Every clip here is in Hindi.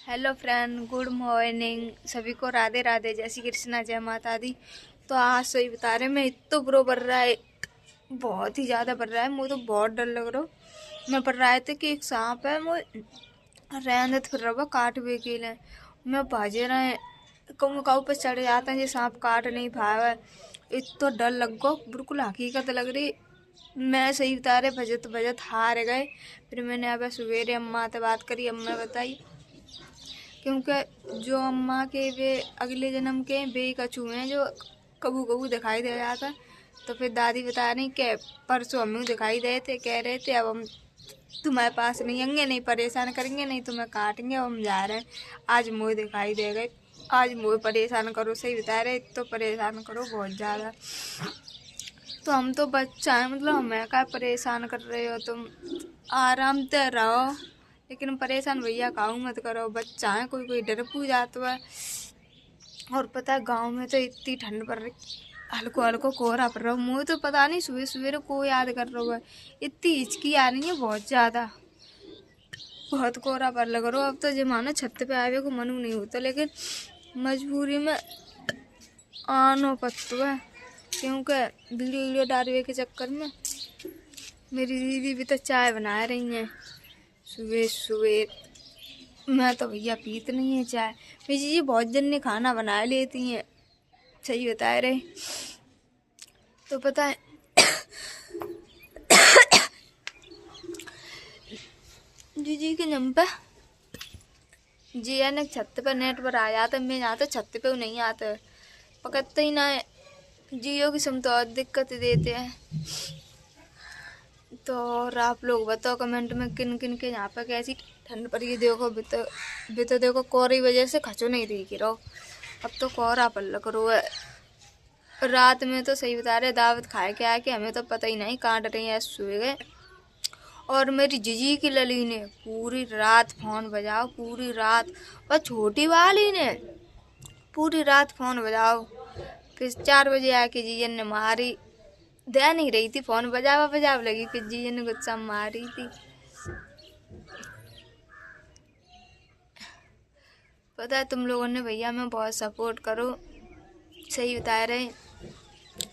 हेलो फ्रेंड, गुड मॉर्निंग सभी को। राधे राधे, जय श्री कृष्णा, जय माता दी। तो आज सही बता रहे, मैं इतना बुरो बढ़ रहा है, बहुत ही ज़्यादा बढ़ रहा है। मुझे तो बहुत डर लग रहा है। मैं पढ़ रहा था कि एक सांप है, वो रहने फिर रहा काट भी के लिए मैं भाजे रहे कहूँ काऊ पे चढ़ जाता है, ये सांप काट नहीं पाया। इतना डर लग गो, बिल्कुल हकीकत लग रही। मैं सही बता रहे, बजत बजत हार गए। फिर मैंने अब सवेरे अम्मा से बात करी, अम्मा बताई क्योंकि जो अम्मा के वे अगले जन्म के बे कछू हैं जो कबू कबू दिखाई दे जाता है। तो फिर दादी बता रही कि परसों हमें दिखाई दे थे, कह रहे थे अब हम तुम्हारे पास नहीं आएंगे, नहीं परेशान करेंगे, नहीं तुम्हें काटेंगे, अब हम जा रहे हैं। आज मुँह दिखाई दे गए, आज मुँह परेशान करो। सही बता रहे, तो परेशान करो बहुत ज़्यादा। तो हम तो बच्चा है, मतलब हमें क्या परेशान कर रहे हो तुम, आराम से रहो, लेकिन परेशान भैया काऊ मत करो। बच्चा है, कोई कोई डर पू जाता है। और पता है गांव में तो इतनी ठंड पड़ रही, हल्को हल्को कोहरा पड़ रहा है। मुझे तो पता नहीं सुबह सुबह को याद कर रहा है, इतनी हिचकी आ रही है बहुत ज़्यादा, बहुत कोहरा पड़ लग रहा। अब तो जमाना छत पे आवे को मनु नहीं होता, लेकिन मजबूरी में आना पड़ता है, क्योंकि वीडियो वीडियो डालने के चक्कर में। मेरी दीदी भी तो चाय बना रही हैं सुबह सुबह। मैं तो भैया पीते नहीं है चाय। मेरी जी बहुत जन ने खाना बना लेती हैं, सही बता रहे। तो पता है जी के नम पे जी है ना, छत पर नेट पर आ जाता, मैं जाता छत पे नहीं आता, पकड़ते ही ना है। जियो की सिम तो और दिक्कत देते हैं। तो और आप लोग बताओ कमेंट में किन किन के यहाँ पे कैसी ठंड पड़ गई। देखो भी तो देखो कोहरे की वजह से खचो नहीं दिख रहो, अब तो कोहरा पल करो है। रात में तो सही बता रहे, दावत खाए के आके हमें तो पता ही नहीं काट रही है, सोए गए। और मेरी जीजी की लली ने पूरी रात फोन बजाओ, पूरी रात। और छोटी वाली ने पूरी रात फोन बजाओ। फिर 4 बजे आके जीजन ने मारी, दे नहीं रही थी, फोन बजावा बजाव लगी, फिर जीजन ने गुस्सा मारी थी। पता है तुम लोगों ने भैया में बहुत सपोर्ट करो, सही बता रहे।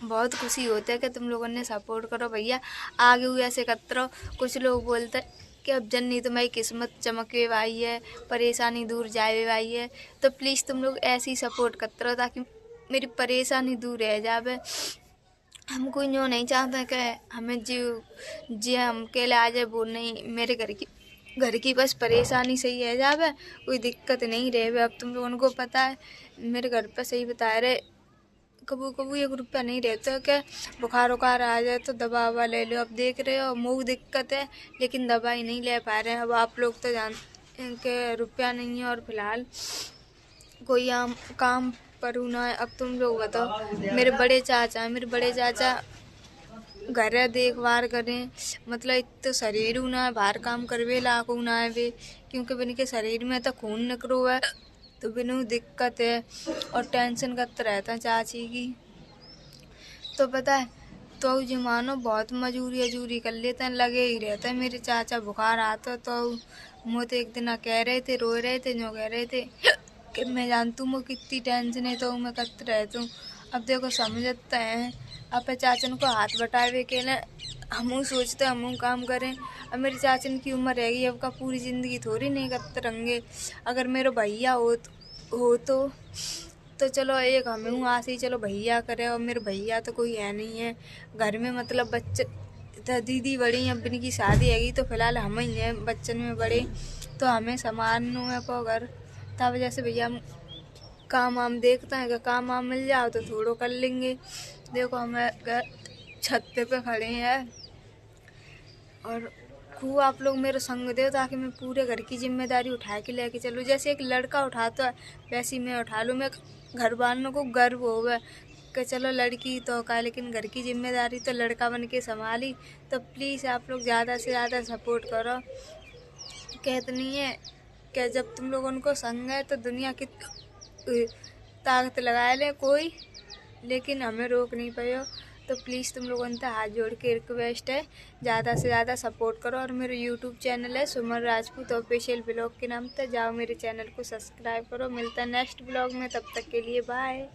बहुत खुशी होती है कि तुम लोगों ने सपोर्ट करो भैया, आगे हुए ऐसे करते रहो। कुछ लोग बोलते हैं कि अब जन्नी तुम्हारी किस्मत चमके भाई है, परेशानी दूर जाए भाई है। तो प्लीज़ तुम लोग ऐसे ही सपोर्ट करते रहो, ताकि मेरी परेशानी दूर रह जावे। हम कोई यूँ नहीं चाहते कि हमें जी हम अकेले आ जाए, वो नहीं। मेरे घर की बस परेशानी सही है जावे, कोई दिक्कत नहीं रहे। अब तुम लोगों को पता है मेरे घर पर सही बता रहे, कबू कबू 1 रुपया नहीं रहता कि बुखार उखार आ जाए तो दवा ववा ले लो। अब देख रहे हो मुँह दिक्कत है, लेकिन दवाई नहीं ले पा रहे हैं। अब आप लोग तो जानते के रुपया नहीं है, और फिलहाल कोई काम पर ना है। अब तुम लोग बताओ, मेरे बड़े चाचा घर देखभाल करें, मतलब इतना शरीर ना है, बाहर काम करवे लाको ना है वे, क्योंकि बिन के शरीर में तो खून निकलो है, तो बिनु दिक्कत है। और टेंशन करते रहता है चाची की। तो पता है तो जी मानो बहुत मजूरी कर लेते हैं, लगे ही रहता है। मेरे चाचा बुखार आता तो मुझे एक दिन कह रहे थे, रो रहे थे, जो कह रहे थे कि मैं जानती हूँ कितनी टेंशन है, तो मैं करते रहती हूँ। अब देखो समझते हैं, अब चाचन को हाथ बटावे के ना हम सोचते हम काम करें। अब मेरे चाचन की उम्र रहेगी, अब का पूरी ज़िंदगी थोड़ी नहीं करते रहेंगे। अगर मेरा भैया हो तो चलो एक हम हूँ आसे ही, चलो भैया करे। और मेरे भैया तो कोई है नहीं है घर में, मतलब बच्चे तो दीदी बड़ी हैं, अब इनकी शादी हैगी, तो फिलहाल हम ही हैं बच्चन में बड़े, तो हमें संभालना है को घर। तब वजह से भैया काम वाम देखते हैं कि काम वाम मिल जाओ तो थोड़ो कर लेंगे। देखो हमें छत पे खड़े हैं, और खूब आप लोग मेरा संग दो, ताकि मैं पूरे घर की जिम्मेदारी उठा के लेके चलूँ। जैसे एक लड़का उठाता है वैसे ही मैं उठा लूँ। मैं घर वालों को गर्व होगा कि चलो लड़की तो का, लेकिन घर की जिम्मेदारी तो लड़का बन के संभाली। तो प्लीज़ आप लोग ज़्यादा से ज़्यादा सपोर्ट करो। कहते नहीं है कि जब तुम लोग उनको संग है तो दुनिया की ताकत लगा ले कोई, लेकिन हमें रोक नहीं पाए। तो प्लीज़ तुम लोगों से हाथ जोड़ के रिक्वेस्ट है, ज़्यादा से ज़्यादा सपोर्ट करो। और मेरे यूट्यूब चैनल है सुमन राजपूत ऑफिशियल ब्लॉग के नाम से, जाओ मेरे चैनल को सब्सक्राइब करो। मिलता है नेक्स्ट ब्लॉग में, तब तक के लिए बाय।